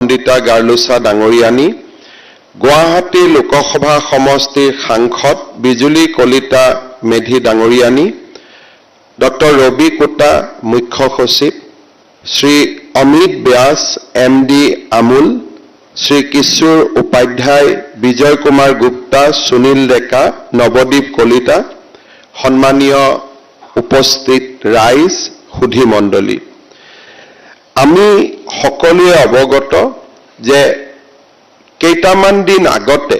পণ্ডিতা গাৰ্লুছা ডাঙৰীয়ানী, গুৱাহাটী লোকসভা সমষ্টিৰ সাংসদ Bijuli Kalita Medhi ডাঙৰীয়ানী, doctor Ravi quota মুখ্য সচিব, শ্ৰী অমিত ব্যাস MD আমুল, শ্ৰী কিশোৰ উপাধ্যায়, বিজয় কুমাৰ গুপ্তা, সুনীল ডেকা, নৱদ্বীপ কলিতা, সন্মানীয় উপস্থিত ৰাইজ, সুধী মণ্ডলী, আমি সকলোৱে অৱগত যে কেইটামান দিন আগতে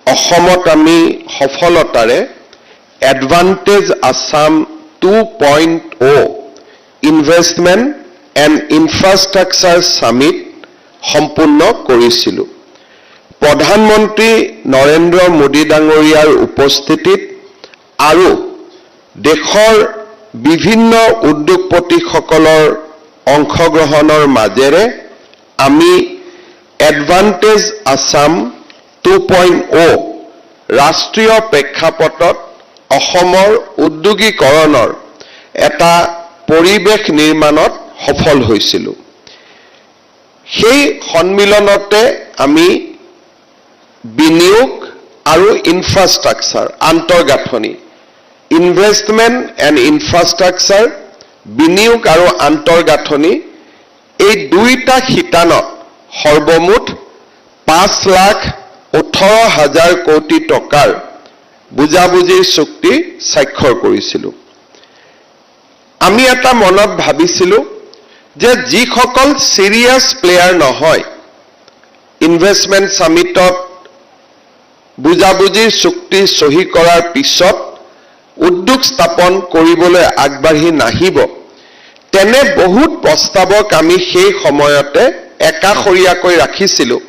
অসমত আমি সফলতাৰে advantage Assam 2.0 investment and infrastructure summit সম্পূৰ্ণ কৰিছিলোঁ। প্ৰধানমন্ত্ৰী নৰেন্দ্ৰ মোদী ডাঙৰীয়াৰ উপস্থিতিত আৰু দেশৰ বিভিন্ন উদ্যোগপতিসকলৰ অংশগ্ৰহণৰ মাজেৰে আমি এডভান্টেজ আছাম 2.0 ৰাষ্ট্ৰীয় প্ৰেক্ষাপটত অসমৰ উদ্যোগীকৰণৰ এটা পৰিৱেশ নিৰ্মাণত সফল হৈছিলোঁ। সেই সন্মিলনতে আমি বিনিয়োগ আৰু ইনফ্ৰাষ্ট্ৰাকচাৰ আন্তঃগাঁথনি, ইনভেষ্টমেণ্ট এণ্ড ইনফ্ৰাষ্ট্ৰাকচাৰ, বিনিয়োগ আৰু আন্তঃগাঁথনি, এই দুইটা শিতানত সৰ্বমুঠ 5,18,000 কোটি টকাৰ বুজাবুজিৰ চুক্তি স্বাক্ষৰ কৰিছিলোঁ। আমি এটা মনত ভাবিছিলোঁ যে যিসকল চিৰিয়াছ প্লেয়াৰ নহয়, ইনভেষ্টমেণ্ট সামিটত বুজাবুজিৰ চুক্তি চহী কৰাৰ পিছত উদ্যোগ স্থাপন কৰিবলৈ আগবাঢ়ি নাহিব, তেনে বহুত প্ৰস্তাৱক আমি সেই সময়তে একাষৰীয়াকৈ ৰাখিছিলোঁ,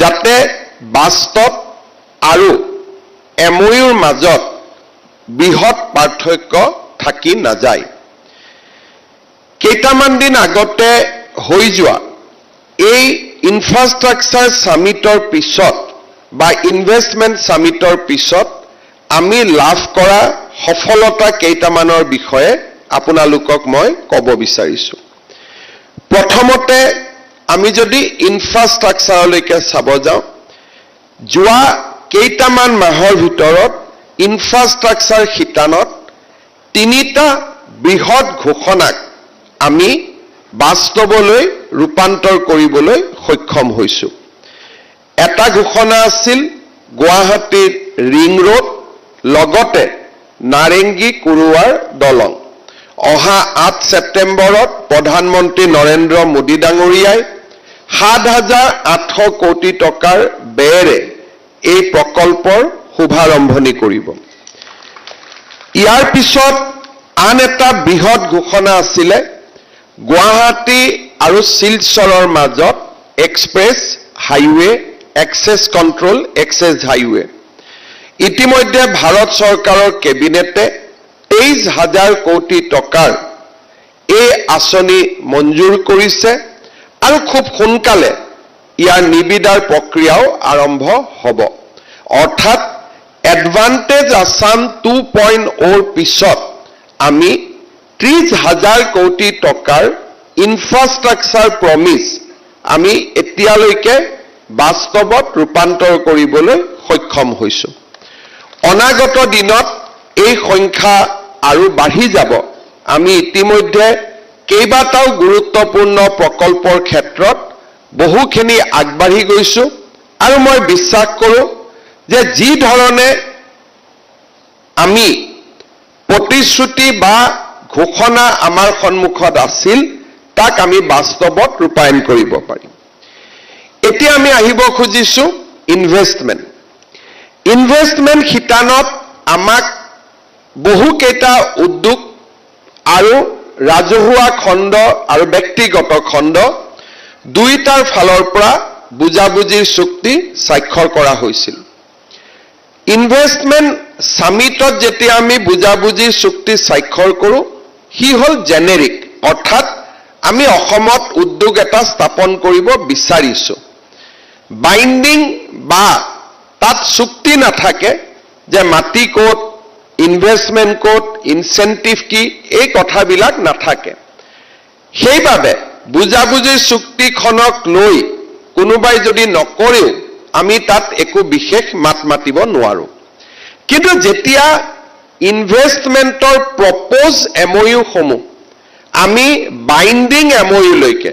যাতে বাস্তৱ আৰু MOUৰ মাজত বৃহৎ পাৰ্থক্য থাকি নাযায়। কেইটামান দিন আগতে হৈ যোৱা এই ইনফ্ৰাষ্ট্ৰাকচাৰ সামিটৰ পিছত বা ইনভেষ্টমেণ্ট সামিটৰ পিছত আমি লাভ কৰা সফলতা কেইটামানৰ বিষয়ে আপোনালোকক মই ক'ব বিচাৰিছোঁ। প্ৰথমতে আমি যদি ইনফ্ৰাষ্ট্ৰাকচাৰলৈকে চাব যাওঁ, যোৱা কেইটামান মাহৰ ভিতৰত ইনফ্ৰাষ্ট্ৰাকচাৰ শিতানত 3টা বৃহৎ ঘোষণাক আমি বাস্তৱলৈ ৰূপান্তৰ কৰিবলৈ সক্ষম হৈছোঁ। এটা ঘোষণা আছিল গুৱাহাটীৰ ৰিং ৰোড, লগতে নাৰেংগী কুৰুৱাৰ দলং। অহা 8 ছেপ্টেম্বৰত প্ৰধানমন্ত্ৰী নৰেন্দ্ৰ মোদী ডাঙৰীয়াই 7,800 কোটি টকাৰ ব্যয়েৰে এই প্ৰকল্পৰ শুভাৰম্ভণি কৰিব। ইয়াৰ পিছত আন এটা বৃহৎ ঘোষণা আছিলে গুৱাহাটী আৰু শিলচৰৰ মাজত express highway, access control access highway. ইতিমধ্যে ভাৰত চৰকাৰৰ কেবিনেটে 23,000 কোটি টকাৰ এই আঁচনি মঞ্জুৰ কৰিছে আৰু খুব সোনকালে ইয়াৰ নিবিদাৰ প্ৰক্ৰিয়াও আৰম্ভ হ'ব। অৰ্থাৎ এডভান্টেজ আছাম 2.0ৰ পিছত আমি 30,000 কোটি টকাৰ ইনফ্ৰাষ্ট্ৰাকচাৰ প্ৰমিছ আমি এতিয়ালৈকে বাস্তৱত ৰূপান্তৰ কৰিবলৈ সক্ষম হৈছোঁ। অনাগত দিনত এই সংখ্যা আৰু বাঢ়ি যাব। আমি ইতিমধ্যে কেইবাটাও গুৰুত্বপূৰ্ণ প্ৰকল্পৰ ক্ষেত্ৰত বহুখিনি আগবাঢ়ি গৈছোঁ আৰু মই বিশ্বাস কৰোঁ যে যি ধৰণে আমি প্ৰতিশ্ৰুতি বা ঘোষণা আমাৰ সন্মুখত আছিল, তাক আমি বাস্তৱত ৰূপায়ণ কৰিব পাৰিম। এতিয়া আমি আহিব খুজিছোঁ ইনভেষ্টমেণ্ট। ইনভেষ্টমেণ্ট শিতানত আমাক বহুকেইটা উদ্যোগ আৰু ৰাজহুৱা খণ্ড আৰু ব্যক্তিগত খণ্ড দুইটাৰ ফালৰ পৰা বুজাবুজিৰ চুক্তি স্বাক্ষৰ কৰা হৈছিল। ইনভেষ্টমেণ্ট সামিটত যেতিয়া আমি বুজাবুজিৰ চুক্তি স্বাক্ষৰ কৰোঁ, সি হ'ল জেনেৰিক, অৰ্থাৎ আমি অসমত উদ্যোগ এটা স্থাপন কৰিব বিচাৰিছোঁ। বাইণ্ডিং বা তাত চুক্তি নাথাকে যে মাটি ক'ত, ইনভেষ্টমেণ্ট ক'ত, ইনচেণ্টিভ কি, এই কথাবিলাক নাথাকে। সেইবাবে বুজাবুজিৰ চুক্তিখনক লৈ কোনোবাই যদি নকৰেও আমি তাত একো বিশেষ মাত মাতিব নোৱাৰো কিন্তু যেতিয়া ইনভেষ্টমেন্টৰ প্ৰপ'জ MOU সমূহ আমি বাইন্ডিং MOU লৈকে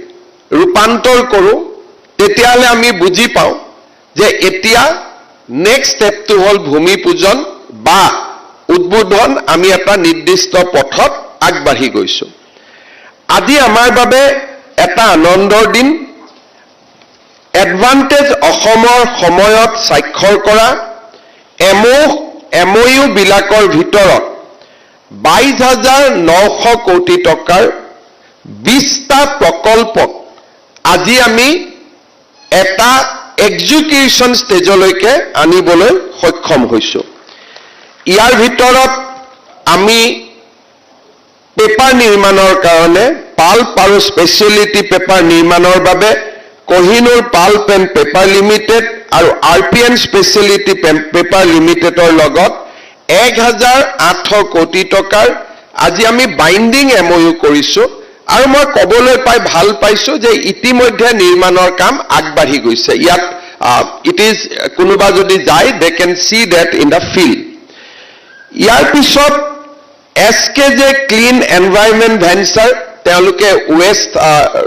ৰূপান্তৰ কৰো তেতিয়াহলে আমি বুজি পাওঁ যে এতিয়া নেক্সট ষ্টেপটো হ'ল ভূমি পূজন বা উদ্বোধন আমি এটা নিৰ্দিষ্ট পথত আগবাঢ়ি গৈছো আজি আমাৰ বাবে এটা আনন্দৰ দিন এডভান্টেজ অসমৰ সময়ত স্বাক্ষৰ কৰা MOU বিলাকৰ ভিতৰত 22,900 কোটি টকাৰ 20টা প্ৰকল্পক আজি আমি এটা এক্সিকিউশন ষ্টেজলৈকে আনিবলৈ সক্ষম হৈছো ইয়াৰ ভিতৰত আমি পেপাৰ নিৰ্মাণৰ কাৰণে পাল্প আৰু স্পেচিয়েলিটি পেপাৰ নিৰ্মাণৰ বাবে Kohinoor pulp and paper limited আৰু RPN স্পেচিয়েলিটি পেপাৰ লিমিটেডৰ লগত 1,800 কোটি টকাৰ আজি আমি বাইন্ডিং MOU কৰিছো আৰু মই কবলৈ পাই ভাল পাইছো যে ইতিমধ্যে নিৰ্মাণৰ কাম আগবাঢ়ি গৈছে ইয়াত ইট ইজ কোনোবা যদি যায় they can see that in the field ইয়াৰ পিছত SKJ ক্লিন এনভাইৰনমেন্ট ভেঞ্চাৰ তেওঁলোকে ওয়েষ্ট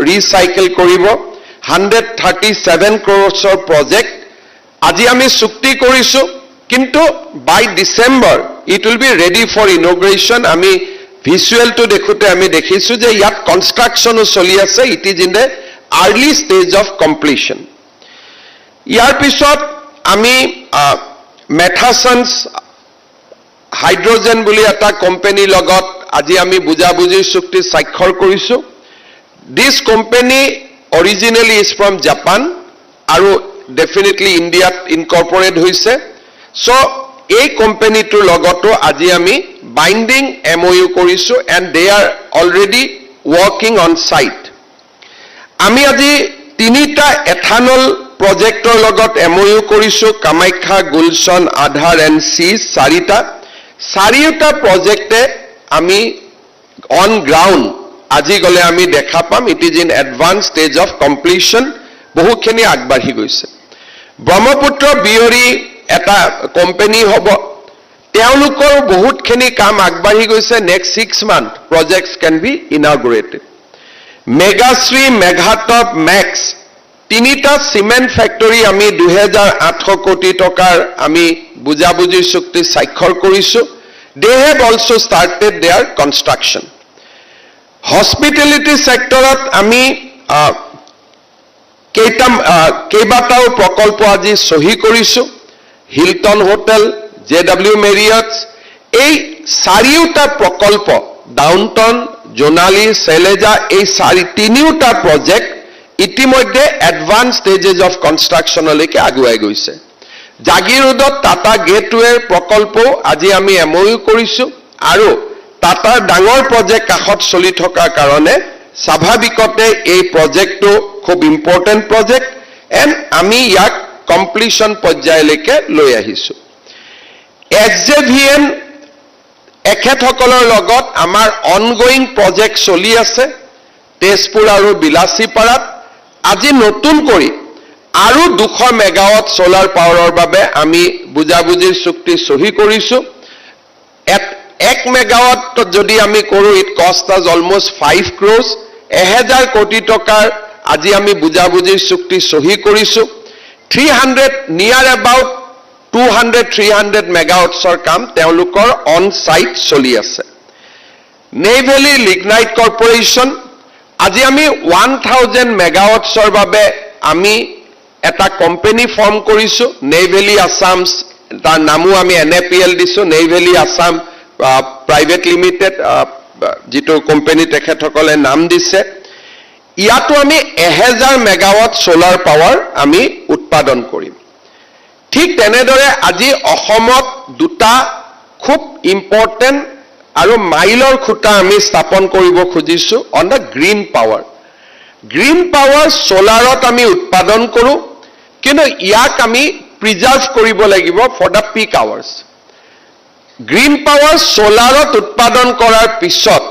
ৰিসাইকেল কৰিব 137 crores project আজি আমি চুক্তি কৰিছো কিন্তু by December it will be ready for inauguration আমি ভিজুৱেল টু দেখুতে আমি দেখিছো যে ইয়াত কনষ্ট্ৰাকচনো চলি আছে it is in the early stage of completion ইয়াৰ পিছত আমি মেথাসন্স হাইড্ৰোজেন বুলি এটা কোম্পানীৰ লগত আজি আমি বুজাবুজিৰ চুক্তি স্বাক্ষৰ কৰিছো this company originally is from Japan আৰু definitely Indiaত incorporate হৈছে so এই কোম্পানীটোৰ লগতো আজি আমি বাইন্ডিং MOU কৰিছো and they are already working on site আমি আজি তিনিটা এথানল প্ৰজেক্টৰ লগত MOU কৰিছো কামাখ্যা গুলশন আধাৰ and C চাৰিটা প্ৰজেক্টে আমি অন গ্ৰাউণ্ড আজি গলে আমি দেখা পাম it is in advance stage of completion বহুখিনি আগবাঢ়ি গৈছে ব্ৰহ্মপুত্ৰ বিয়ৰি এটা কোম্পানী হ'ব তেওঁলোকৰ বহুতখিনি কাম আগবাঢ়ি গৈছে next 6 months projects can be inaugurated মেগাশ্ৰী মেঘাটপ মেক্স তিনিটা সিমেন্ট ফ্যাক্টৰী আমি 2,800 কোটি টকাৰ আমি বুজাবুজিৰ চুক্তি স্বাক্ষৰ কৰিছো they have also started their construction hospitality সেক্টৰত আমি কেইবাটাও প্ৰকল্প আজি সহি কৰিছো হিলটন হোটেল JW মেৰিয়ট এই চাৰিটা প্ৰকল্প ডাউনটাউন জোনালী সেলেজা এই তিনিটা প্ৰজেক্ট ইতিমধ্যে এডভান্স ষ্টেজেছ অফ কনষ্ট্ৰাকচনলৈকে আগুৱাই গৈছে জাগিৰোডত টাটা গেটৱেৰ প্ৰকল্প আজি আমি MOU কৰিছো আৰু টাটাৰ ডাঙৰ প্ৰজেক্ট কাষত চলি থকাৰ কাৰণে স্বাভাৱিকতে এই প্ৰজেক্টটো খুব ইম্পৰ্টেন্ট প্ৰজেক্ট এণ্ড আমি ইয়াক কমপ্লিশন পৰ্যায়লৈকে লৈ আহিছো SJVN এখেতসকলৰ লগত আমাৰ অনগোয়িং প্ৰজেক্ট চলি আছে তেজপুৰ আৰু বিলাসীপাৰাত আজি নতুন কৰি আৰু 200 মেগাৱাট সোলাৰ পাৱাৰৰ বাবে আমি বুজাবুজিৰ চুক্তি সহি কৰিছো 1 মেগাৱাট যদি আমি কৰো ইট কষ্ট আস অলমোস্ট 5 crores 1000 কোটি টকাৰ আজি আমি বুজাবুজিৰ চুক্তি সহি কৰিছো 300 নিয়াৰ এবাউট 200-300 মেগাৱাটছৰ কাম তেওঁলোকৰ অন সাইট চলি আছে নেভেলি লিগনাইট কৰ্পোৰেচন আজি আমি 1000 মেগাৱাটছৰ বাবে আমি এটা কোম্পানী ফৰ্ম কৰিছো নেভেলি আসামছ তাৰ নামও আমি NAPL দিছো নেভেলি আসাম প্ৰাইভেট লিমিটেড যেটো কোম্পানী তেখেতসকলে নাম দিছে ইয়াতো আমি 1000 মেগাৱাট সোলাৰ পাৱাৰ আমি উৎপাদন কৰিম ঠিক তেনেদৰে আজি অসমত দুটা খুব ইম্পৰ্টেন্ট আৰু মাইলৰ খুঁটা আমি স্থাপন কৰিব খুজিছো অন দা গ্ৰীণ পাৱাৰ সোলাৰত আমি উৎপাদন কৰো কিন্তু ইয়াক আমি প্ৰিজাৰ্ভ কৰিব লাগিব for the peak hours green power সোলাৰত উৎপাদন কৰাৰ পিছত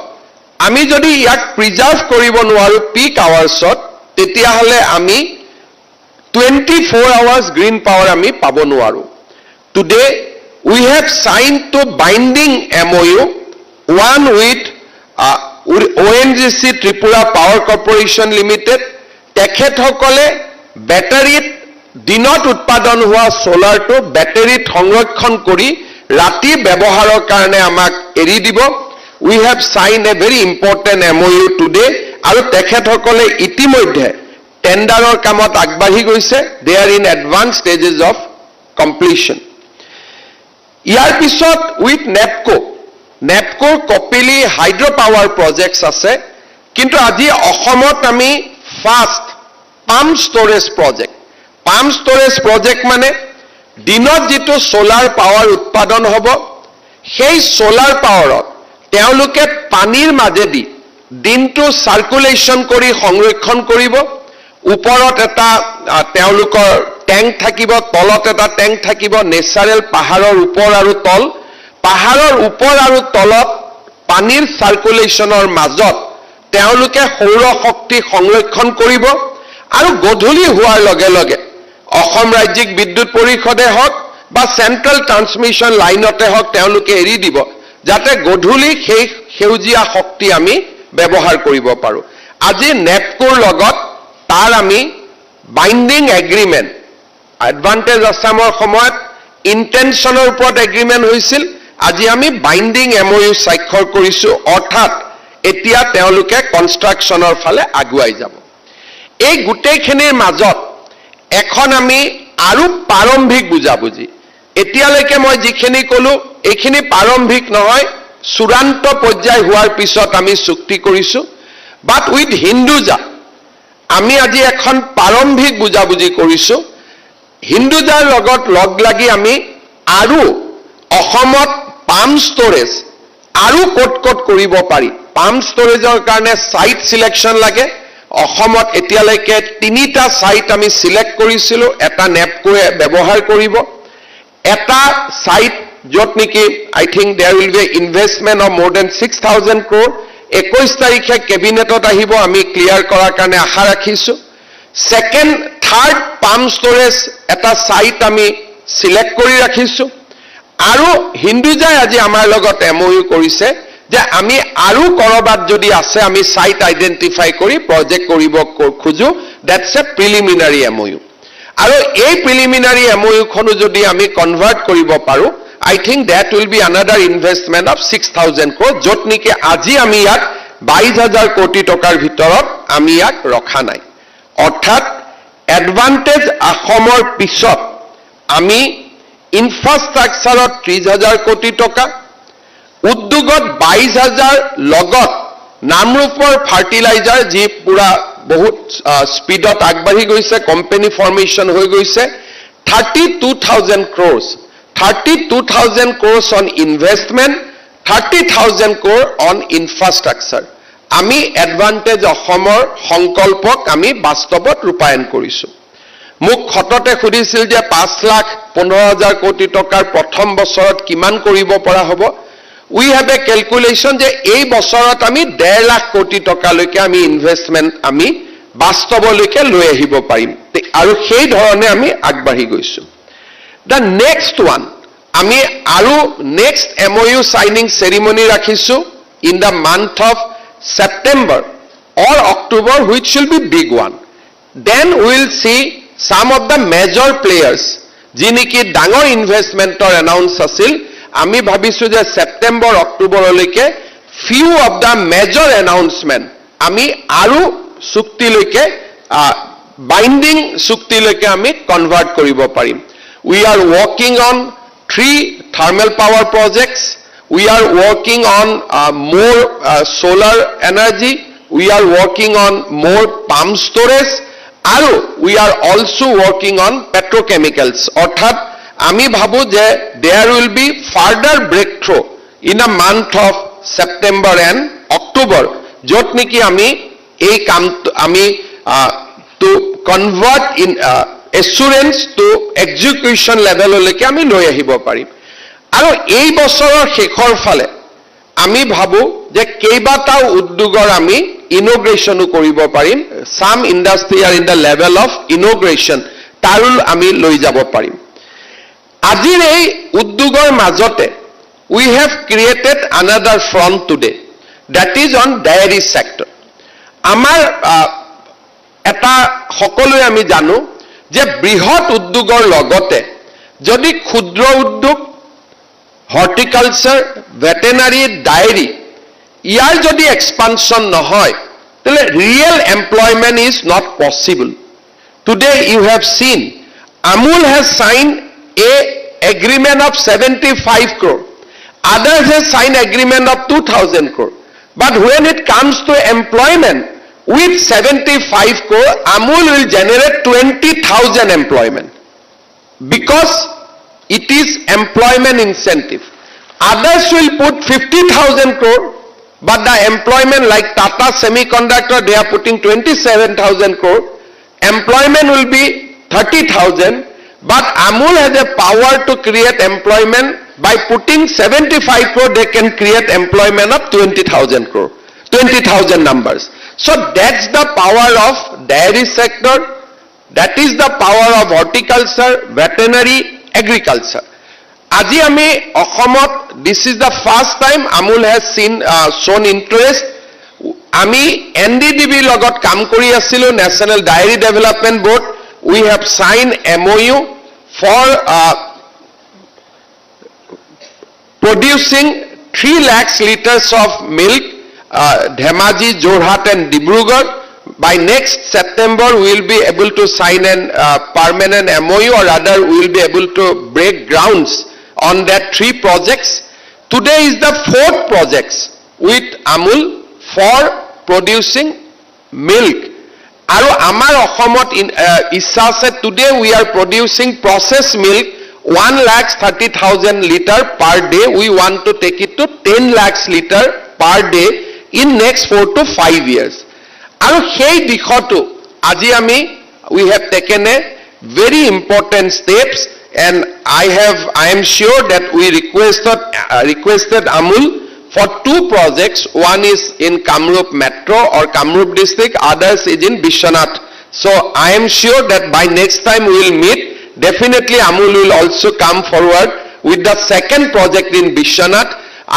আমি যদি ইয়াক প্ৰিজাৰ্ভ কৰিব নোৱাৰো পিক আৱাৰ্ছত তেতিয়াহ'লে আমি 24 hours green power আমি পাব নোৱাৰো today we have signed to binding MOU one with ONGC Tripura Power Corporation Limited তেখেতসকলে বেটাৰীত দিনত উৎপাদন হোৱা সোলাৰটো বেটাৰীত সংৰক্ষণ কৰি ৰাতি ব্যৱহাৰৰ কাৰণে আমাক এৰি দিব we have signed a very important MOU today আৰু তেখেতসকলে ইতিমধ্যে টেন্ডাৰৰ কামত আগবাঢ়ি গৈছে they are in advanced stages of completion ইয়াৰ পিছত with NEPCO Kopili hydro power projects আছে কিন্তু আজি অসমত আমি ফাৰ্ষ্ট পাম্প ষ্টৰেজ প্ৰজেক্ট মানে দিনত যেটো সোলাৰ পাৱাৰ উৎপাদন হ'ব সেই সোলাৰ পাৱাৰত তেওঁলোকে পানীৰ মাজেদি দিনটো সাৰ্কুলেশন কৰি সংৰক্ষণ কৰিব ওপৰত এটা তেওঁলোকৰ ট্যাঙ্ক থাকিব তলত এটা ট্যাঙ্ক থাকিব নেচাৰেল পাহাৰৰ ওপৰ আৰু তল পাহাৰৰ ওপৰ আৰু তলত পানীৰ সাৰ্কুলেশনৰ মাজত তেওঁলোকে সৌৰ শক্তি সংৰক্ষণ কৰিব আৰু গধূলি হোৱাৰ লগে লগে অসম ৰাজ্যিক বিদ্যুৎ পৰিষদে হওক বা সেন্ট্ৰেল ট্ৰান্সমিশন লাইনতে হওক তেওঁলোকে এৰি দিব যাতে গধূলি সেই সেউজীয়া শক্তি আমি ব্যৱহাৰ কৰিব পাৰো আজি নেপকোৰ লগত তাৰ আমি বাইন্ডিং এগ্ৰিমেন্ট এডভান্টেজ আসামৰ সময়ত ইন্টেনশনৰ ওপৰত এগ্ৰিমেন্ট হৈছিল আজি আমি বাইন্ডিং MOU স্বাক্ষৰ কৰিছো অৰ্থাৎ এতিয়া তেওঁলোকে কনষ্ট্ৰাকচনৰ ফালে আগুৱাই যাব এই গুটেইখিনিৰ মাজত এখন আমি আৰু প্ৰাৰম্ভিক বুজাবুজি এতিয়ালৈকে মই যিখিনি কলো এইখিনি প্ৰাৰম্ভিক নহয় চূড়ান্ত পৰ্যায় হোৱাৰ পিছত আমি চুক্তি কৰিছো বাট উইথ হিন্দুজা আমি আজি এখন প্ৰাৰম্ভিক বুজাবুজি কৰিছো হিন্দুজাৰ লগত লগ লাগি আমি আৰু অসমত পাম্প ষ্টৰেজ আৰু কট কৰিব পাৰি পাম্প ষ্টৰেজৰ কাৰণে সাইট সিলেকশন লাগে অসমত এতিয়ালৈকে 3টা সাইট আমি সিলেক্ট কৰিছিলো এটা নেপকোয়ে ব্যৱহাৰ কৰিব এটা সাইট যত নেকি I think there will be investment of more than 6000 crore 21 তাৰিখে কেবিনেটত আহিব আমি ক্লিয়াৰ কৰাৰ কাৰণে আশা ৰাখিছো সেকেন্ড থাৰ্ড পাম্প ষ্টৰেজ এটা সাইট আমি সিলেক্ট কৰি ৰাখিছো আৰু হিন্দুজাই আজি আমাৰ লগত MOU কৰিছে যে আমি আৰু কৰবাত যদি আছে আমি সাইট আইডেন্টিফাই কৰি প্ৰজেক্ট কৰিব খুজো দ্যাটস এ প্ৰিলিমিনাৰী MOU আৰু এই প্ৰিলিমিনাৰী MOU খনো যদি আমি কনভাৰ্ট কৰিব পাৰো I think that will be another investment of 6000 crore যত নেকি আজি আমি ইয়াক 22000 কোটি টকাৰ ভিতৰত আমি ইয়াক ৰখা নাই অৰ্থাৎ এডভান্টেজ অসমৰ পিছত আমি ইনফ্ৰাষ্ট্ৰাকচাৰত 30000 কোটি টকা উদ্যোগত 22000 লগত নামৰূপৰ ফাৰ্টিলাইজাৰ যি পুৰা বহুত স্পিডত আগবাঢ়ি গৈছে কোম্পানী ফৰ্মেশন হৈ গৈছে 32000 crores 32,000 crores on investment, 30,000 crore on infrastructure. আমি এডভান্টেজ অসমৰ সংকল্পক আমি বাস্তৱত ৰূপায়ণ কৰিছো মোক খততে খুদিছিল যে 5,15,000 কোটি টকাৰ প্ৰথম বছৰত কিমান কৰিব পৰা হ'ব we have a calculation যে এই বছৰত আমি 1.5 লাখ কোটি টকালৈকে আমি ইনভেষ্টমেন্ট আমি বাস্তৱলৈকে লৈ আহিব পাৰিম আৰু সেই ধৰণে আমি আগবাঢ়ি গৈছো The next one, আমি আৰু next MOU signing ceremony rakhisu in the month of September or October, which will be big one. Then we will see some of the major players, jiniki dangor investment or announce asil. আমি ভাবিছো যে September October লৈকে few of the major announcement আমি আৰু চুক্তি লৈকে binding চুক্তি লৈকে আমি convert কৰিব পাৰিম We are working on 3 thermal power projects. We are working on more solar energy. We are working on more pump storage. And we are also working on petrochemicals. Orthat, ami bhabu je there will be further breakthrough in a month of September and October. Jot niki ami ei kam ami to convert in assurance to execution level লৈকে আমি লৈ আহিব পাৰিম আৰু এই বছৰৰ শেষৰ ফালে আমি ভাবো যে কেইবাটাও উদ্যোগৰ আমি ইনোগ্ৰেশ্যনো কৰিব পাৰিম, some industry are in the level of inauguration, তাৰো আমি লৈ যাব পাৰিম। আজিৰ এই উদ্যোগৰ মাজতে we have created another front today, that is on dairy sector. আমাৰ এটা সকলোৱে আমি জানো যে বৃহৎ উদ্যোগৰ লগতে যদি ক্ষুদ্ৰ উদ্যোগ, হৰ্টিকালচাৰ, ভেটেনাৰী, ডায়েৰী ইয়াৰ যদি এক্সপানশ্যন নহয় তেলে real employment is not possible. Today you have seen Amul has signed a agreement of 75 crore. Others have signed agreement of 2,000 crore. But when it comes to employment, with 75 crore, Amul will generate 20,000 employment. Because it is employment incentive. Others will put 50,000 crore, but the employment like Tata Semiconductor, they are putting 27,000 crore. Employment will be 30,000, but Amul has a power to create employment. By putting 75 crore, they can create employment of 20,000 crore, 20,000 numbers. So that's the power of dairy sector, that is the power of horticulture, veterinary, agriculture. আজি আমি অসমত, this is the first time Amul has shown interest. আমি NDDB লগত কাম কৰি আছিলো, National Dairy Development Board. We have signed MOU for producing 3 lakhs liters of milk, Dhemaji, Jorhat and Dibrugarh. By next September, we will be able to sign a permanent MOU, or rather we will be able to break grounds on that 3 projects. Today is the 4th projects with Amul for producing milk. আৰু আমাৰ অসমত ইচ্ছা আছে, today we are producing processed milk 1,30,000 liter per day. We want to take it to 10 lakhs liter per day in next 4 to 5 years. আৰু সেই দিশটো আজি আমি we have taken a very important steps, and I am sure that we requested Amul for 2 projects. One is in Kamrup Metro or Kamrup district, others is in Bishwanath. So I am sure that by next time we will meet, definitely Amul will also come forward with the second project in Bishwanath.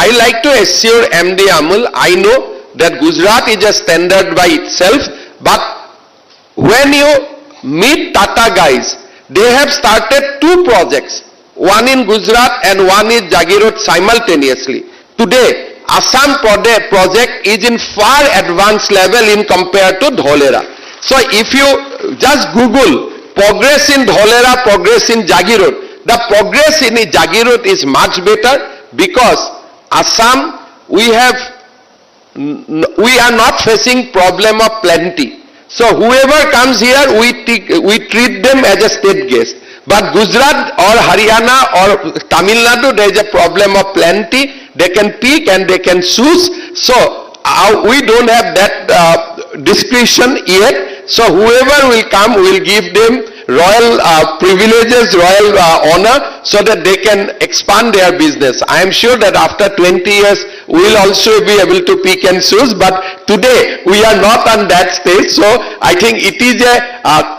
I like to assure MD Amul, I know that Gujarat is a standard by itself, but when you meet Tata guys, they have started 2 projects, one in Gujarat and one in Jagirot simultaneously. Today, Assam project is in far advanced level in compared to Dholera. So if you just Google progress in Dholera, progress in Jagirot, the progress in Jagirot is much better, because Assam, we are not facing problem of plenty. So whoever comes here, we treat them as a state guest. But Gujarat or Haryana or Tamil Nadu, there is a problem of plenty. They can pick and they can choose. So we don't have that discretion yet. So whoever will come, we will give them royal privileges, royal honor, so that they can expand their business. I am sure that after 20 years, we will also be able to pick and choose, but today we are not on that stage. So I think it is a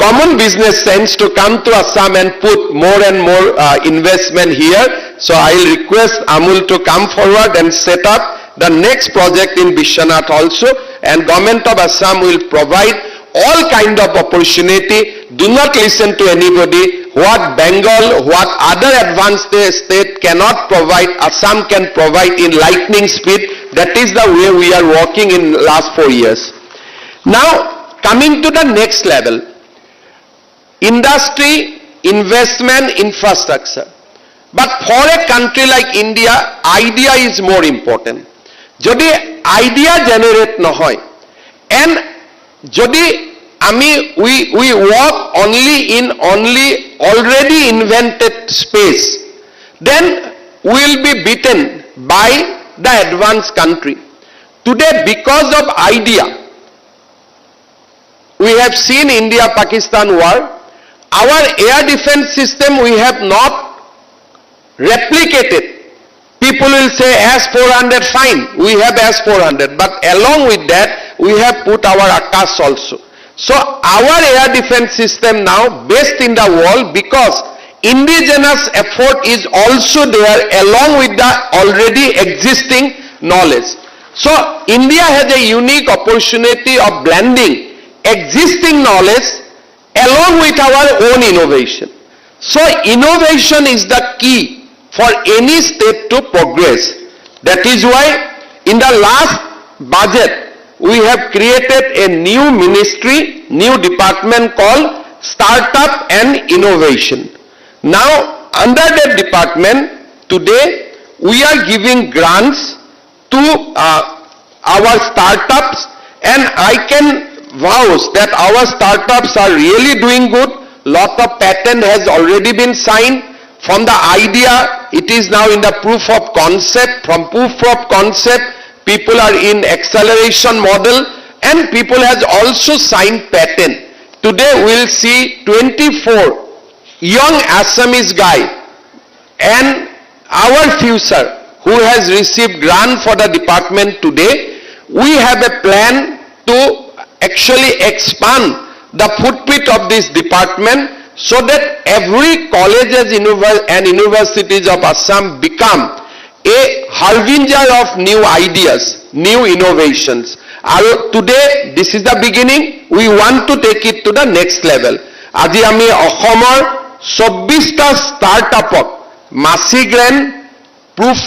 common business sense to come to Assam and put more and more investment here. So I will request Amul to come forward and set up the next project in Bishwanath also, and Government of Assam will provide all kind of opportunity. Do not listen to anybody. What Bengal, what other advanced state cannot provide, Assam can provide in lightning speed. That is the way we are working in last 4 years. Now, coming to the next level, industry, investment, infrastructure. But for a country like India, idea is more important. Jodi idea generate nohoy, and jodi we work only in already invented space, then we will be beaten by the advanced country. Today, because of idea, we have seen India-Pakistan war. Our air defense system we have not replicated. People will say S-400, fine, we have S-400, but along with that, we have put our Akash also. So our air defense system now best in the world because indigenous effort is also there along with the already existing knowledge. So India has a unique opportunity of blending existing knowledge along with our own innovation. So innovation is the key for any state to progress. That is why in the last budget we have created a new ministry, new department called Startup and Innovation. Now under that department today we are giving grants to our startups, and I can vouch that our startups are really doing good. Lot of patent has already been signed. From the idea, it is now in the proof of concept. From proof of concept, people are in acceleration model, and people has also signed patent. Today we will see 24 young Assamese guy and our future who has received grant for the department today. We have a plan to actually expand the footprint of this department so that every colleges and universities of Assam become a harbinger of new ideas, new innovations. Today, this is the beginning. We want to take it to the next level. আজি আমি অসমৰ 24টা startup-ক মাসি grant proof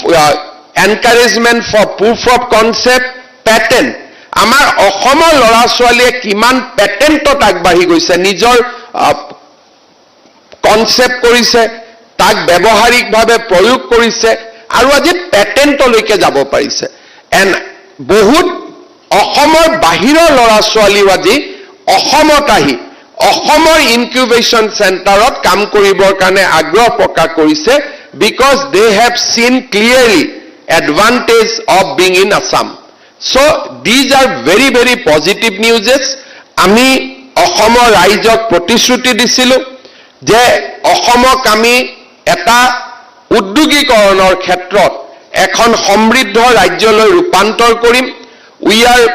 encouragement for proof of concept patent. আমাৰ অসমৰ ল'ৰা ছোৱালীয়ে কিমান পেটেন্টত আগবাঢ়ি গৈছে, নিজৰ কনসেপ্ট কৰিছে, তাক ব্যৱহাৰিকভাৱে প্ৰয়োগ কৰিছে আৰু আজি পেটেন্টলৈকে যাব পাৰিছে। এণ্ড বহুত অসমৰ বাহিৰৰ ল'ৰা ছোৱালীও আজি অসমত আহি অসমৰ ইনকিউবেশ্যন চেণ্টাৰত কাম কৰিবৰ কাৰণে আগ্ৰহ প্ৰকাশ কৰিছে, because they have seen clearly advantage of being in Assam. So these are very, very positive newses. আমি অসমৰ ৰাইজক প্ৰতিশ্ৰুতি দিছিলোঁ যে অসমক আমি এটা উদ্যোগীকৰণৰ ক্ষেত্ৰত এখন সমৃদ্ধ ৰাজ্যলৈ ৰূপান্তৰ কৰিম. We are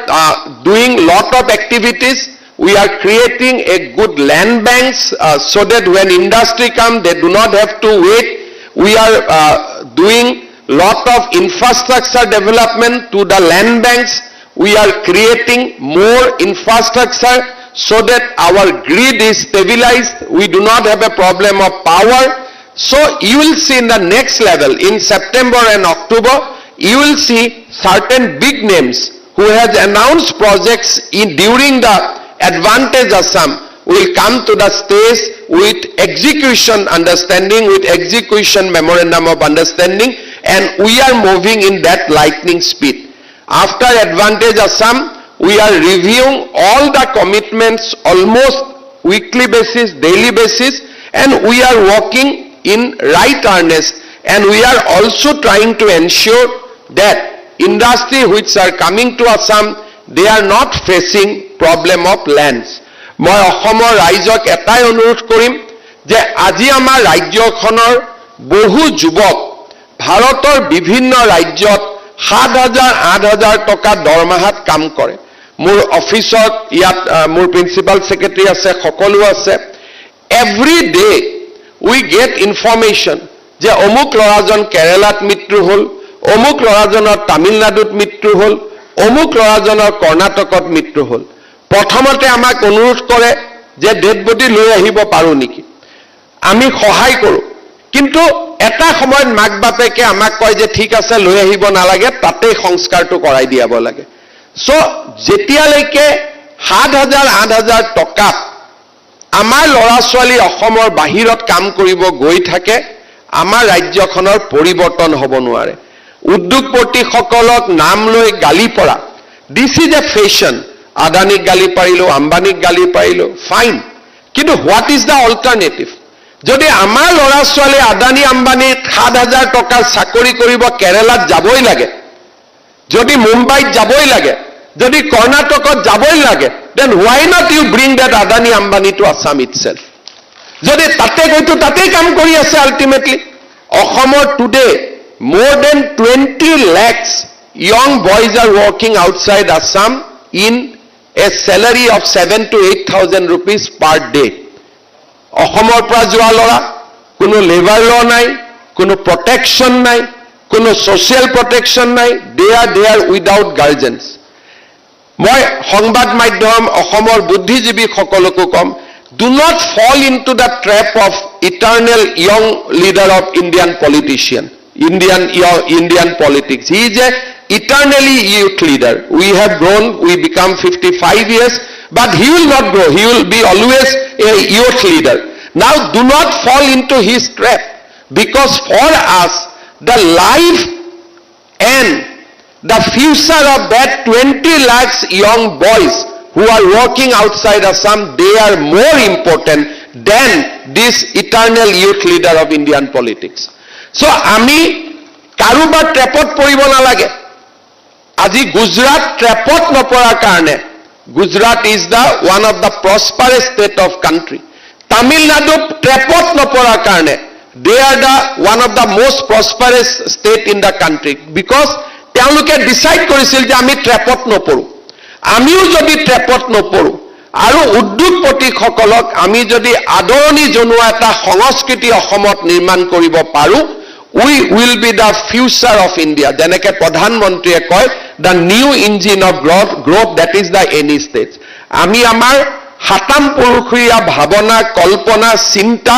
doing lot of activities. We are creating a good land banks so that when industry come, they do not have to wait. We are doing lot of infrastructure development to the land banks. We are creating more infrastructure so that our grid is stabilized. We do not have a problem of power. So you will see in the next level, in September and October, you will see certain big names who has announced projects during the Advantage Assam will come to the stage with execution understanding, with execution memorandum of understanding, and we are moving in that lightning speed. After Advantage Assam, we are reviewing all the commitments almost weekly basis, daily basis, and we are working in right earnest, and we are also trying to ensure that industry which are coming to Assam, they are not facing problem of lands. মই অসমৰ ৰাইজক এটাই অনুৰোধ কৰিম যে আজি আমাৰ ৰাজ্যখনৰ বহু যুৱক ভাৰতৰ বিভিন্ন ৰাজ্যত 7,000-8,000 টকা দৰমহাত কাম কৰে। মোৰ অফিসত ইয়াত মোৰ প্ৰিন্সিপাল সেক্ৰেটাৰী আছে, সকলো আছে। Every day we get information যে অমুক ল'ৰাজন কেৰালাত মৃত্যু হ'ল, অমুক ল'ৰাজনৰ তামিলনাডুত মৃত্যু হ'ল, অমুক ল'ৰাজনৰ কৰ্ণাটকত মৃত্যু হ'ল। প্ৰথমতে আমাক অনুৰোধ কৰে যে ডেড বডি লৈ আহিব পাৰো নেকি, আমি সহায় কৰোঁ। কিন্তু এটা সময়ত মাক বাপেকে আমাক কয় যে ঠিক আছে লৈ আহিব নালাগে, তাতেই সংস্কাৰটো কৰাই দিয়াব লাগে। সো যেতিয়ালৈকে 7,000-8,000 টকাত আমাৰ ল'ৰা ছোৱালী অসমৰ বাহিৰত কাম কৰিব গৈ থাকে, আমাৰ ৰাজ্যখনৰ পৰিৱৰ্তন হ'ব নোৱাৰে। উদ্যোগপতিসকলক নাম লৈ গালি পৰা, দিছ ইজ এ ফেশ্বন। আদানীক গালি পাৰিলোঁ, আম্বানীক গালি পাৰিলোঁ, ফাইন, কিন্তু হোৱাট ইজ দ্য অল্টাৰনেটিভ? যদি আমাৰ ল'ৰা ছোৱালী আদানী আম্বানীত 7,000 টকাৰ চাকৰি কৰিব কেৰালাত যাবই লাগে, যদি মুম্বাইত যাবই লাগে, যদি কৰ্ণাটকত যাবই লাগে, then why not you bring that Adani Ambani to Assam itself? যদি তাতে গৈতো তাতেই কাম কৰি আছে আল্টিমেটলি। অসমৰ today more than 20 lakhs young boys are working outside Assam in a salary of 7 to 8,000 rupees per day. অসমৰ পৰা যোৱা ল'ৰা, কোনো লেবাৰ ল নাই, কোনো প্ৰটেকশ্যন নাই, কোনো ছ'চিয়েল প্ৰটেকশ্যন নাই, they are without guardians. মই সংবাদ মাধ্যম অসমৰ বুদ্ধিজীৱীসকলকো কম, do not fall into the trap of eternal young leader of Indian politician, Indian politics. He is a eternally youth leader. We have grown, we become 55 years, but he will not grow. He will be always a youth leader. Now do not fall into his trap, because for us, the life and the future of that 20 lakhs young boys who are working outside Assam, they are more important than this eternal youth leader of Indian politics. So আমি কাৰোবাৰ ট্ৰেপত পৰিব নালাগে. আজি গুজৰাট ট্ৰেপত নপৰাৰ কাৰণে, Gujarat is the one of the prosperous state of country. Tamil Nadu ট্ৰেপত নপৰাৰ কাৰণে, they are the one of the most prosperous state in the country, because তেওঁলোকে ডিসাইড কৰিছিল যে আমি ট্ৰেপত নপৰো. আমিও যদি ট্ৰেপত নপৰো আৰু উদ্যোগপতিসকলক আমি যদি আদৰণি জনোৱা এটা সংস্কৃতি অসমত নিৰ্মাণ কৰিব পাৰো, we will be the future of India. যেনেকে প্ৰধানমন্ত্ৰীয়ে কয়, the new engine of growth, that is the any state. আমি আমাৰ হাতাম পুৰুষীয়া ভাৱনা, কল্পনা, চিন্তা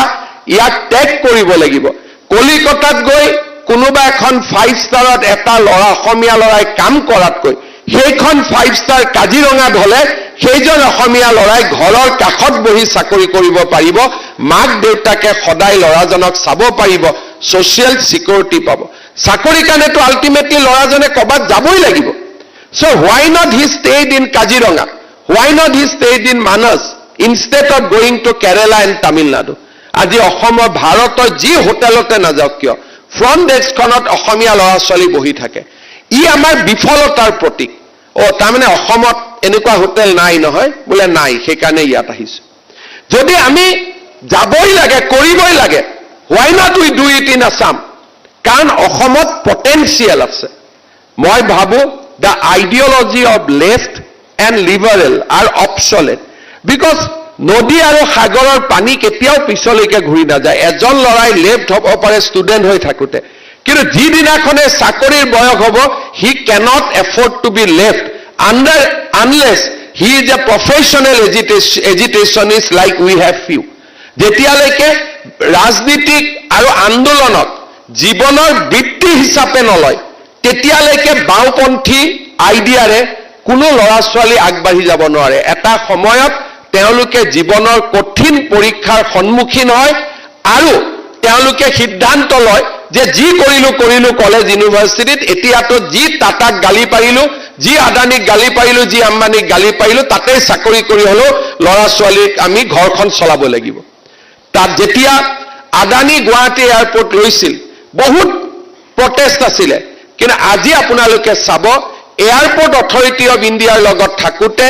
ইয়াক ত্যাগ কৰিব লাগিব. কলিকতাত গৈ কোনোবা এখন 5 ষ্টাৰত এটা ল'ৰা, অসমীয়া ল'ৰাই কাম কৰাতকৈ সেইখন 5 ষ্টাৰ কাজিৰঙাত হ'লে সেইজন অসমীয়া ল'ৰাই ঘৰৰ কাষত বহি চাকৰি কৰিব পাৰিব, মাক দেউতাকে সদায় ল'ৰাজনক চাব পাৰিব, ছ'চিয়েল চিকিউৰিটি পাব. চাকৰি কাৰণেতো আল্টিমেটলি ল'ৰাজনে ক'ৰবাত যাবই লাগিব. So' why not he stayed in Kaziranga, why not he stayed in Manas instead of going to Kerala and Tamil Nadu. আজি অসমৰ ভাৰতৰ যি হোটেলতে নাযাওক কিয়, ফ্ৰণ্ট ডেস্কখনত অসমীয়া ল'ৰা ছোৱালী বহি থাকে. ই আমাৰ বিফলতাৰ প্ৰতীক. তাৰমানে অসমত এনেকুৱা হোটেল নাই নহয়, বোলে নাই, সেইকাৰণে ইয়াত আহিছো. যদি আমি যাবই লাগে, কৰিবই লাগে, why not we do it in Assam? কাৰণ অসমত পটেঞ্চিয়েল আছে. মই ভাবো the ideology of left and liberal are obsolete, because নদী আৰু সাগৰৰ পানী কেতিয়াও পিছলৈকে ঘূৰি নাযায়. এজন ল'ৰাই লেফ্ট হ'ব পাৰে ষ্টুডেণ্ট হৈ থাকোঁতে, কিন্তু যিদিনাখনে চাকৰিৰ বয়স হ'ব, he cannot afford to be left unless he is a professional agitationist like we have few. যেতিয়ালৈকে ৰাজনীতিক আৰু আন্দোলনক জীৱনৰ বৃত্তি হিচাপে নলয়, তেতিয়ালৈকে বাওঁপন্থী আইডিয়াৰে কোনো ল'ৰা ছোৱালী আগবাঢ়ি যাব নোৱাৰে. এটা সময়ত তেওঁলোকে জীৱনৰ কঠিন পৰীক্ষাৰ সন্মুখীন হয় আৰু তেওঁলোকে সিদ্ধান্ত লয় যে যি কৰিলো কলেজ ইউনিভাৰ্চিটিত, এতিয়াতো যি টাটাক গালি পাৰিলো, যি আদানীক গালি পাৰিলো, যি আম্বানীক গালি পাৰিলো, তাতেই চাকৰি কৰি হ'লেও ল'ৰা ছোৱালীক আমি ঘৰখন চলাব লাগিব. তাত যেতিয়া আদানী গুৱাহাটী এয়াৰপৰ্ট লৈছিল, বহুত প্ৰটেষ্ট আছিলে, কিন্তু আজি আপোনালোকে চাব, এয়াৰপৰ্ট অথৰিটি অফ ইণ্ডিয়াৰ লগত থাকোঁতে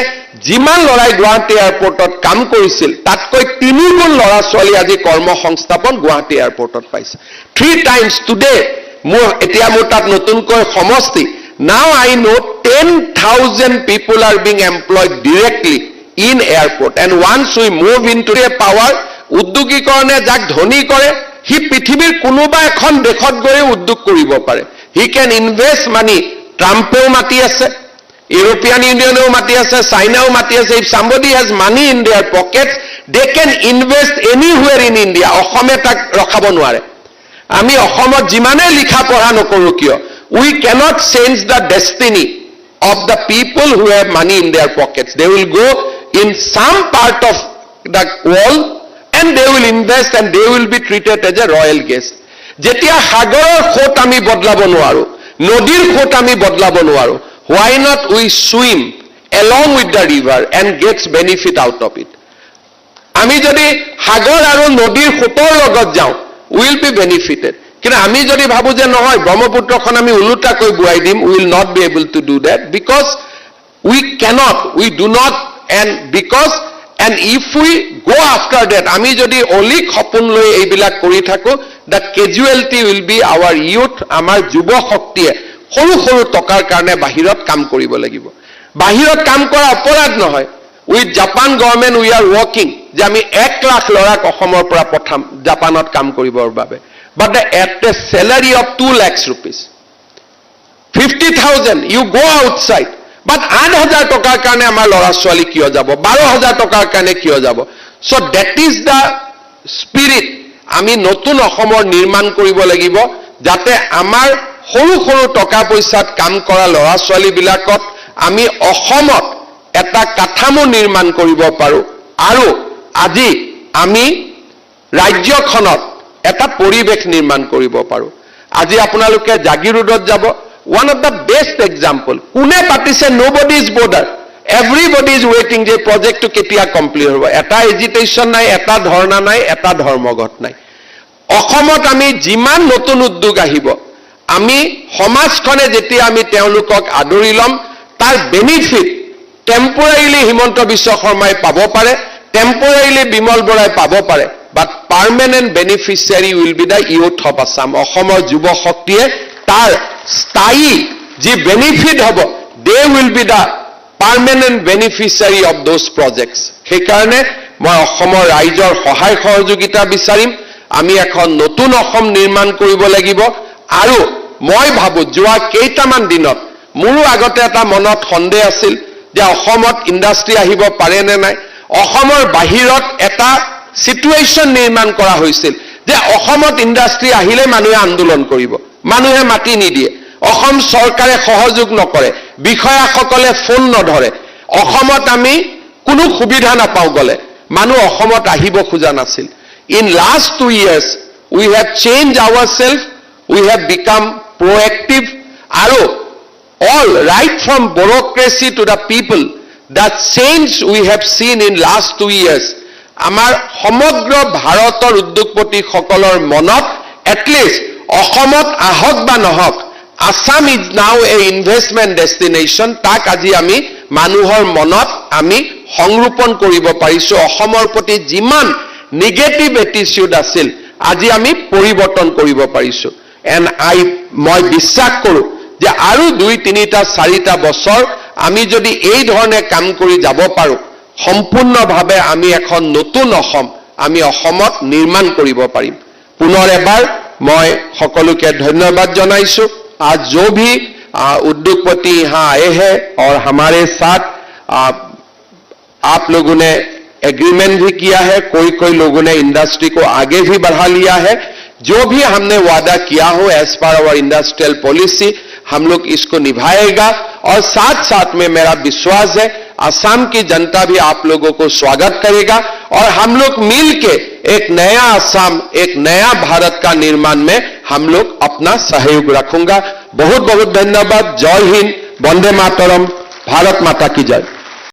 যিমান ল'ৰাই গুৱাহাটী এয়াৰপৰ্টত কাম কৰিছিল, তাতকৈ 3 গুণ ল'ৰা ছোৱালী আজি কৰ্মসংস্থাপন গুৱাহাটী এয়াৰপৰ্টত পাইছে. 3 times টুডে এতিয়া মোৰ তাত নতুনকৈ সমষ্টি, now I know 10,000 people are being employed directly in airport, and once we move into a power, উদ্যোগীকৰণে যাক ধনী কৰে, সি পৃথিৱীৰ কোনোবা এখন দেশত গৈ উদ্যোগ কৰিব পাৰে. হি কেন ইনভেষ্ট মানি. ট্ৰাম্পেও মাতি আছে, ইউৰোপিয়ান ইউনিয়নেও মাতি আছে, চাইনাও মাতি আছে. If somebody has money in their pockets, they can invest anywhere in India. অসমে তাক ৰখাব নোৱাৰে. আমি অসমত যিমানেই লিখা পঢ়া নকৰোঁ কিয়, we cannot change the destiny of the people who have money in their pockets. They will go in some part of the world and they will invest and they will be treated as a royal guest. যেতিয়া সাগৰৰ সোঁত আমি বদলাব নোৱাৰো, নদীৰ সোঁত আমি বদলাব নোৱাৰো, why not we swim along with the river and gets benefit out of it? আমি যদি সাগৰ আৰু নদীৰ সোঁতৰ লগত যাওঁ, we will be benefited. কিন্তু আমি যদি ভাবো যে নহয়, ব্ৰহ্মপুত্ৰখন আমি উলুটাকৈ বুৱাই দিম, we will not be able to do that, because we cannot, we do not, and because And if we go after that, আমি যদি অলিক সপোন লৈ এইবিলাক কৰি থাকো, the casualty will be our youth, আমাৰ যুৱ শক্তিয়ে সৰু সৰু টকাৰ কাৰণে বাহিৰত কাম কৰিব লাগিব। বাহিৰত কাম কৰা অপৰাধ নহয়। With Japan government we are working, যে আমি 1 লাখ ল'ৰাক অসমৰ পৰা পঠাম জাপানত কাম কৰিবৰ বাবে। But at the salary of 2 lakhs rupees, 50,000, you go outside. But 8,000 টকাৰ কাৰণে আমাৰ ল'ৰা ছোৱালী কিয় যাব? 12,000 টকাৰ কাৰণে কিয় যাব? So that is the spirit আমি নতুন অসমৰ নিৰ্মাণ কৰিব লাগিব, যাতে আমাৰ সৰু সৰু টকা পইচাত কাম কৰা ল'ৰা ছোৱালীবিলাকত আমি অসমত এটা কাঠামো নিৰ্মাণ কৰিব পাৰোঁ, আৰু আজি আমি ৰাজ্যখনত এটা পৰিৱেশ নিৰ্মাণ কৰিব পাৰোঁ। আজি আপোনালোকে জাগীৰ ৰোডত যাব, one of the best example, কোনে পাতিছে, nobody is border, everybody is waiting যে প্ৰজেক্টটো কেতিয়া কমপ্লিট হ'ব। এটা এজিটেশ্যন নাই, এটা ধৰ্ণা নাই, এটা ধৰ্মঘট নাই। অসমত আমি যিমান নতুন উদ্যোগ আহিব, আমি সমাজখনে যেতিয়া আমি তেওঁলোকক আদৰি ল'ম, তাৰ বেনিফিট টেম্পৰাৰিলি হিমন্ত বিশ্ব শৰ্মাই পাব পাৰে, টেম্পৰাৰিলি বিমল বৰাই পাব পাৰে, but permanent beneficiary will be the youth of Assam. অসমৰ যুৱ শক্তিয়ে তাৰ স্থায়ী যি বেনিফিট হ'ব, they will be the permanent beneficiary of those projects. সেইকাৰণে মই অসমৰ ৰাইজৰ সহায় সহযোগিতা বিচাৰিম। আমি এখন নতুন অসম নিৰ্মাণ কৰিব লাগিব, আৰু মই ভাবোঁ যোৱা কেইটামান দিনত মোৰো আগতে এটা মনত সন্দেহ আছিল যে অসমত ইণ্ডাষ্ট্ৰী আহিব পাৰে নে নাই। অসমৰ বাহিৰত এটা চিটুৱেশ্যন নিৰ্মাণ কৰা হৈছিল যে অসমত ইণ্ডাষ্ট্ৰী আহিলে মানুহে আন্দোলন কৰিব, মানুহে মাটি নিদিয়ে, অসম চৰকাৰে সহযোগ নকৰে, বিষয়াসকলে ফোন নধৰে, অসমত আমি কোনো সুবিধা নাপাওঁ গ'লে, মানুহ অসমত আহিব খোজা নাছিল। In last 2 years, we have changed ourselves, we have become proactive, আৰু all right from bureaucracy to the people, that change we have seen in last 2 years. আমাৰ সমগ্ৰ ভাৰতৰ উদ্যোগপতিসকলৰ মনত এটলিষ্ট অসমত আহক বা নহওক, Assam is now A investment destination, তাক আজি আমি মানুহৰ মনত আমি সংৰোপণ কৰিব পাৰিছোঁ। অসমৰ প্ৰতি যিমান নিগেটিভ এটিচিউড আছিল, আজি আমি পৰিৱৰ্তন কৰিব পাৰিছোঁ। এণ্ড মই বিশ্বাস কৰোঁ যে আৰু 2, 3, 4 বছৰ আমি যদি এই ধৰণে কাম কৰি যাব পাৰোঁ, সম্পূৰ্ণভাৱে আমি এখন নতুন অসম আমি অসমত নিৰ্মাণ কৰিব পাৰিম। পুনৰ এবাৰ মই সকলোকে ধন্যবাদ জনাইছোঁ। आज जो भी उद्योगपति यहाँ आए हैं और हमारे साथ आप लोगों ने एग्रीमेंट भी किया है, कोई लोगों ने इंडस्ट्री को आगे भी बढ़ा लिया है। जो भी हमने वादा किया हो as per our industrial policy, हम लोग इसको निभाएगा, और साथ साथ में मेरा विश्वास है असम की जनता भी आप लोगों को स्वागत करेगा, और हम लोग मिलके एक नया असम, एक नया भारत का निर्माण में हम लोग अपना सहयोग रखूंगा। बहुत बहुत धन्यवाद। जय हिंद, वंदे मातरम, भारत माता की जय।